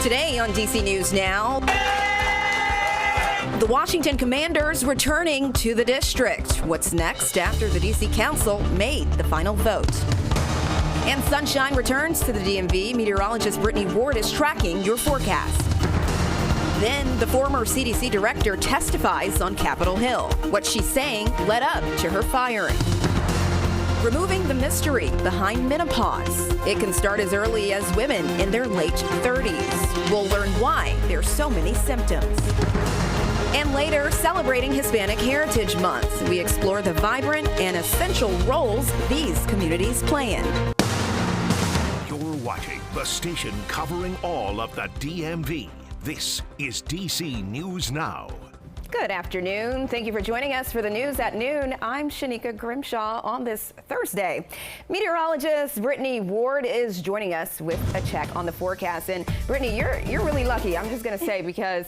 Today on DC News Now, the Washington Commanders returning to the district. What's next after the DC Council made the final vote? And sunshine returns to the DMV. Meteorologist Brittany Ward is tracking your forecast. Then the former CDC director testifies on Capitol Hill. What she's saying led up to her firing. Removing the mystery behind menopause. It can start as early as women in their late 30s. We'll learn why there's so many symptoms. And later, celebrating Hispanic Heritage Month, we explore the vibrant and essential roles these communities play in. You're watching the station covering all of the DMV. This is DC News Now. Good afternoon. Thank you for joining us for the news at noon. I'm Shanika Grimshaw on this Thursday. Meteorologist Brittany Ward is joining us with a check on the forecast. And Brittany, you're really lucky, I'm just going to say, because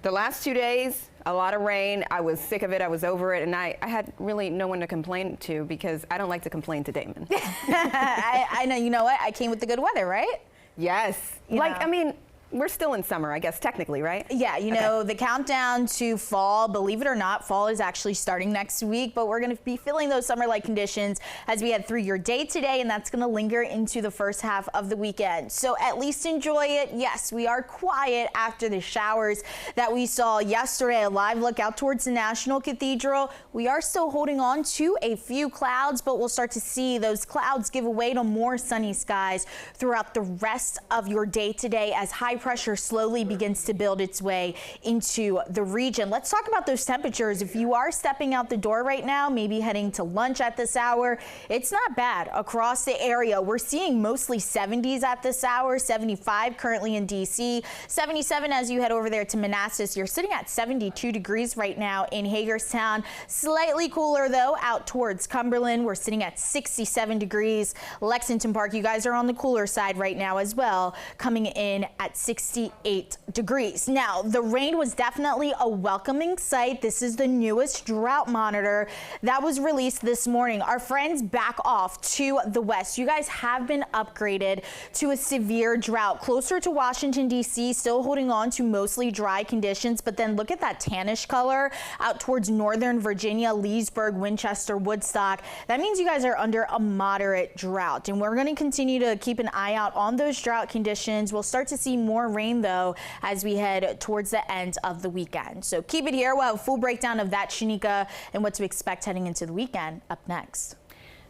the last 2 days, a lot of rain. I was sick of it. I was over it. And I had really no one to complain to because I don't like to complain to Damon. I know. You know what? I came with the good weather, right? Yes. I mean, we're still in summer, I guess, technically, right? Yeah, you know, the countdown to fall, believe it or not, fall is actually starting next week, but we're going to be feeling those summer-like conditions as we head through your day today, and that's going to linger into the first half of the weekend. So at least enjoy it. Yes, we are quiet after the showers that we saw yesterday. A live look out towards the National Cathedral. We are still holding on to a few clouds, but we'll start to see those clouds give way to more sunny skies throughout the rest of your day today as high pressure slowly begins to build its way into the region. Let's talk about those temperatures. If you are stepping out the door right now, maybe heading to lunch at this hour, it's not bad across the area. We're seeing mostly 70s at this hour, 75 currently in DC, 77 as you head over there to Manassas. You're sitting at 72 degrees right now in Hagerstown. Slightly cooler though out towards Cumberland. We're sitting at 67 degrees. Lexington Park, you guys are on the cooler side right now as well, coming in at 68 degrees. Now, the rain was definitely a welcoming sight. This is the newest drought monitor that was released this morning. Our friends back off to the west. You guys have been upgraded to a severe drought closer to Washington, D.C., still holding on to mostly dry conditions. But then look at that tannish color out towards northern Virginia, Leesburg, Winchester, Woodstock. That means you guys are under a moderate drought. And we're going to continue to keep an eye out on those drought conditions. We'll start to see more rain though as we head towards the end of the weekend. So keep it here. We'll have a full breakdown of that, Shanika, and what to expect heading into the weekend up next.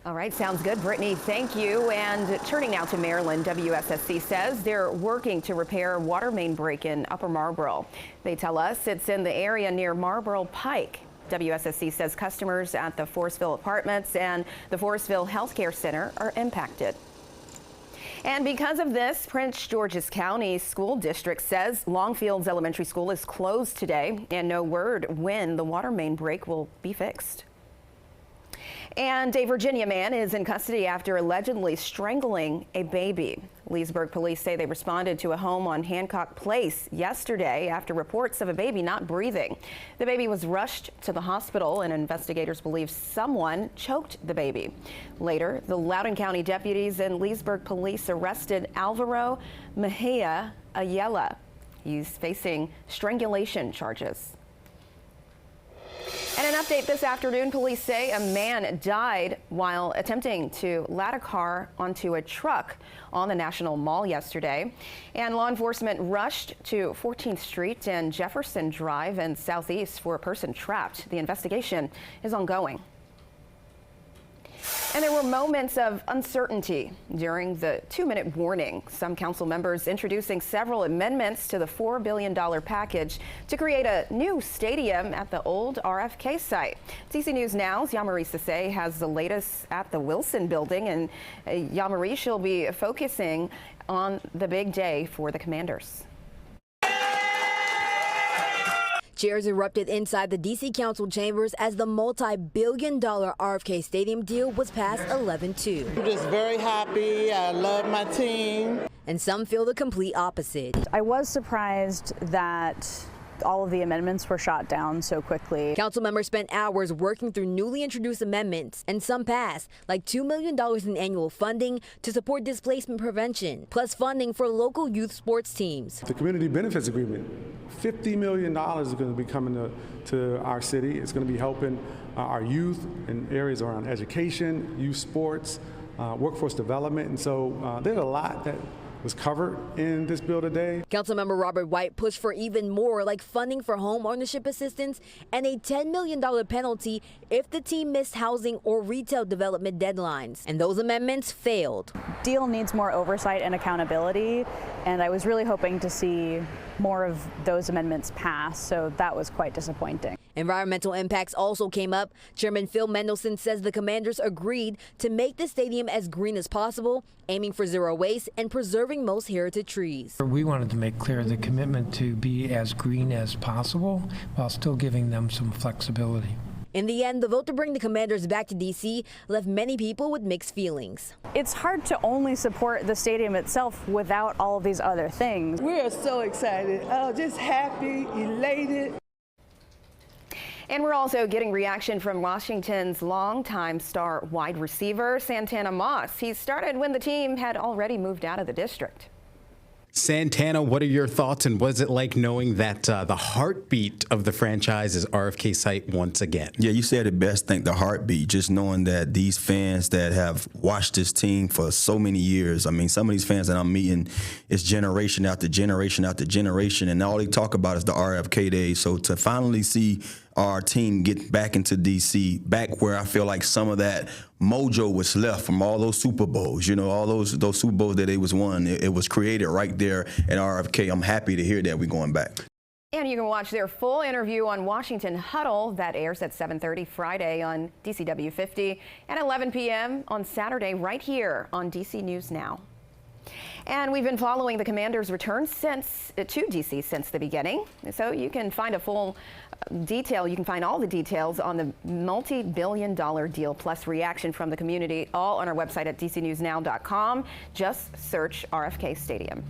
All right, sounds good, Brittany. Thank you. And turning now to Maryland, WSSC says they're working to repair water main break in Upper Marlboro. They tell us it's in the area near Marlboro Pike. WSSC says customers at the Forestville Apartments and the Forestville Healthcare Center are impacted. And because of this, Prince George's County School District says Longfields Elementary School is closed today, and no word when the water main break will be fixed. And a Virginia man is in custody after allegedly strangling a baby. Leesburg police say they responded to a home on Hancock Place yesterday after reports of a baby not breathing. The baby was rushed to the hospital, and investigators believe someone choked the baby. Later, the Loudoun County deputies and Leesburg police arrested Alvaro Mejia Ayala. He's facing strangulation charges. And an update this afternoon, police say a man died while attempting to ladder car onto a truck on the National Mall yesterday. And law enforcement rushed to 14th Street and Jefferson Drive and Southeast for a person trapped. The investigation is ongoing. And there were moments of uncertainty during the 2-minute warning. Some council members introducing several amendments to the $4 billion package to create a new stadium at the old RFK site. DC News Now's Yamari Sase has the latest at the Wilson building. And Yamari, she'll be focusing on the big day for the Commanders. Cheers erupted inside the D.C. Council chambers as the multi-billion-dollar RFK Stadium deal was passed 11-2. I'm just very happy. I love my team. And some feel the complete opposite. I was surprised that all of the amendments were shot down so quickly. Council members spent hours working through newly introduced amendments, and some passed, like $2 million in annual funding to support displacement prevention, plus funding for local youth sports teams. The community benefits agreement, $50 million is going to be coming to our city. It's going to be helping our youth in areas around education, youth sports, workforce development, and so there's a lot that was covered in this bill today. Councilmember Robert White pushed for even more, like funding for home ownership assistance and a $10 million penalty if the team missed housing or retail development deadlines. And those amendments failed. Deal needs more oversight and accountability, and I was really hoping to see more of those amendments pass, so that was quite disappointing. Environmental impacts also came up. Chairman Phil Mendelson says the commanders agreed to make the stadium as green as possible, aiming for zero waste and preserving most heritage trees. We wanted to make clear the commitment to be as green as possible while still giving them some flexibility. In the end, the vote to bring the commanders back to D.C. left many people with mixed feelings. It's hard to only support the stadium itself without all of these other things. We are so excited, just happy, elated. And we're also getting reaction from Washington's longtime star wide receiver, Santana Moss. He started when the team had already moved out of the district. Santana, what are your thoughts, and what is it like knowing that the heartbeat of the franchise is RFK site once again? Yeah, you said it best, think the heartbeat, just knowing that these fans that have watched this team for so many years, I mean, some of these fans that I'm meeting is generation after generation after generation, and all they talk about is the RFK days. So to finally see our team get back into D.C., back where I feel like some of that mojo was left from all those Super Bowls, you know, all those Super Bowls that it was won. It was created right there at RFK. I'm happy to hear that we're going back. And you can watch their full interview on Washington Huddle. That airs at 7:30 Friday on DCW 50 and 11 p.m. on Saturday right here on DC News Now. And we've been following the Commanders' return to D.C. since the beginning. So you can find a full detail. You can find all the details on the multi-billion-dollar deal plus reaction from the community all on our website at dcnewsnow.com. Just search RFK Stadium.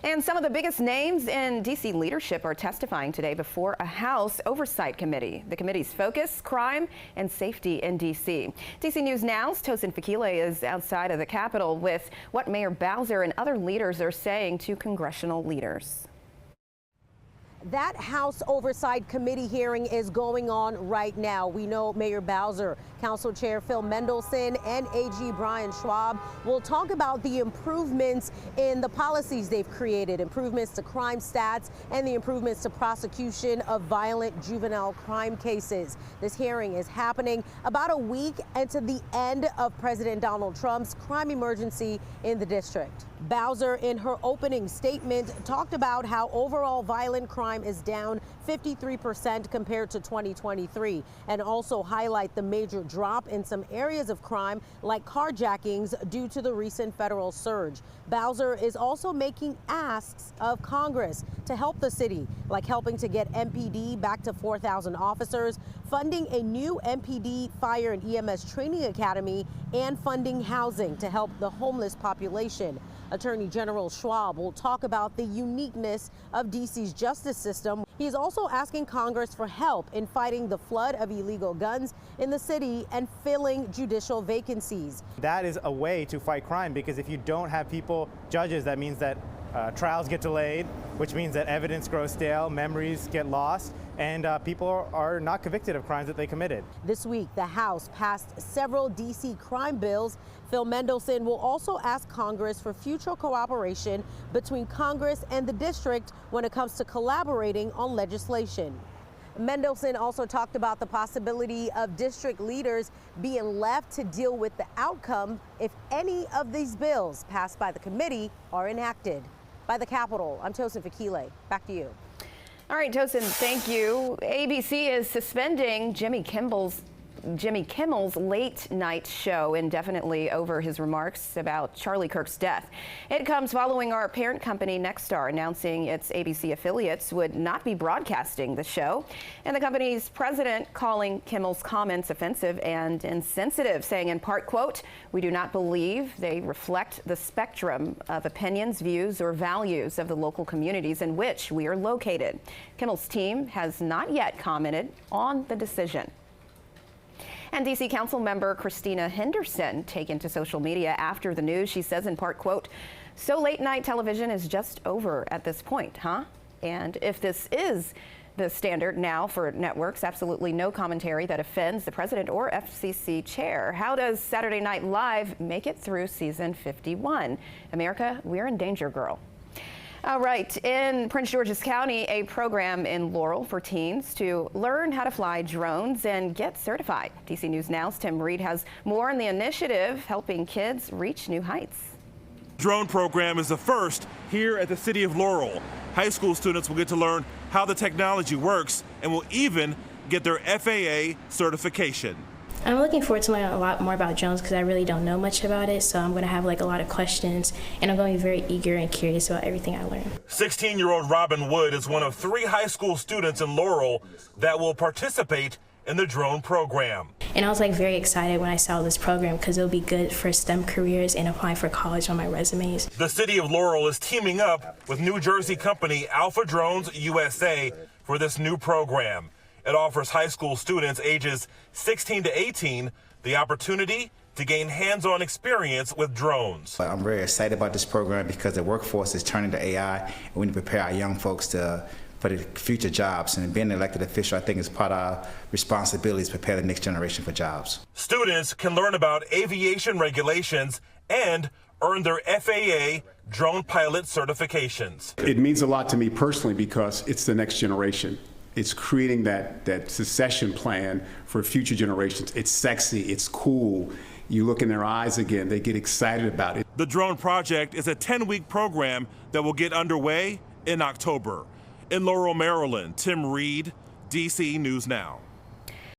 And some of the biggest names in D.C. leadership are testifying today before a House Oversight Committee. The committee's focus, crime and safety in D.C. D.C. News Now's Tosin Fakile is outside of the Capitol with what Mayor Bowser and other leaders are saying to congressional leaders. That House Oversight Committee hearing is going on right now. We know Mayor Bowser, Council Chair Phil Mendelson, and AG Brian Schwab will talk about the improvements in the policies they've created, improvements to crime stats, and the improvements to prosecution of violent juvenile crime cases. This hearing is happening about a week into the end of President Donald Trump's crime emergency in the district. Bowser, in her opening statement, talked about how overall violent crime is down 53% compared to 2023, and also highlight the major drop in some areas of crime like carjackings due to the recent federal surge. Bowser is also making asks of Congress to help the city, like helping to get MPD back to 4,000 officers, funding a new MPD fire and EMS training academy, and funding housing to help the homeless population. Attorney General Schwab will talk about the uniqueness of D.C.'s justice system. He is also asking Congress for help in fighting the flood of illegal guns in the city and filling judicial vacancies. That is a way to fight crime, because if you don't have judges, that means that trials get delayed, which means that evidence grows stale, memories get lost, and people are not convicted of crimes that they committed. This week, the House passed several D.C. crime bills. Phil Mendelson will also ask Congress for future cooperation between Congress and the district when it comes to collaborating on legislation. Mendelson also talked about the possibility of district leaders being left to deal with the outcome if any of these bills passed by the committee are enacted. By the Capitol, I'm Tosin Fakile. Back to you. All right, Tosin, thank you. ABC is suspending Jimmy Kimmel's Jimmy Kimmel's late night show indefinitely over his remarks about Charlie Kirk's death. It comes following our parent company Nexstar announcing its ABC affiliates would not be broadcasting the show, and the company's president calling Kimmel's comments offensive and insensitive, saying in part, quote, "We do not believe they reflect the spectrum of opinions, views, or values of the local communities in which we are located." Kimmel's team has not yet commented on the decision. And D.C. Council member Christina Henderson taken to social media after the news. She says in part, quote, "So late night television is just over at this point, huh? And if this is the standard now for networks, absolutely no commentary that offends the president or FCC chair. How does Saturday Night Live make it through season 51? America, we're in danger, girl." All right, in Prince George's County, a program in Laurel for teens to learn how to fly drones and get certified. DC News Now's Tim Reed has more on the initiative helping kids reach new heights. Drone program is the first here at the city of Laurel. High school students will get to learn how the technology works and will even get their FAA certification. I'm looking forward to learning a lot more about drones because I really don't know much about it, so I'm going to have a lot of questions, and I'm going to be very eager and curious about everything I learn. 16-year-old Robin Wood is one of 3 high school students in Laurel that will participate in the drone program. And I was very excited when I saw this program because it'll be good for STEM careers and applying for college on my resumes. The city of Laurel is teaming up with New Jersey company Alpha Drones USA for this new program. It offers high school students ages 16 to 18 the opportunity to gain hands-on experience with drones. I'm very excited about this program because the workforce is turning to AI, and we need to prepare our young folks for the future jobs. And being an elected official, I think, is part of our responsibility to prepare the next generation for jobs. Students can learn about aviation regulations and earn their FAA drone pilot certifications. It means a lot to me personally because it's the next generation. It's creating that succession plan for future generations. It's sexy, it's cool. You look in their eyes again, they get excited about it. The drone project is a 10-week program that will get underway in October. In Laurel, Maryland, Tim Reed, DC News Now.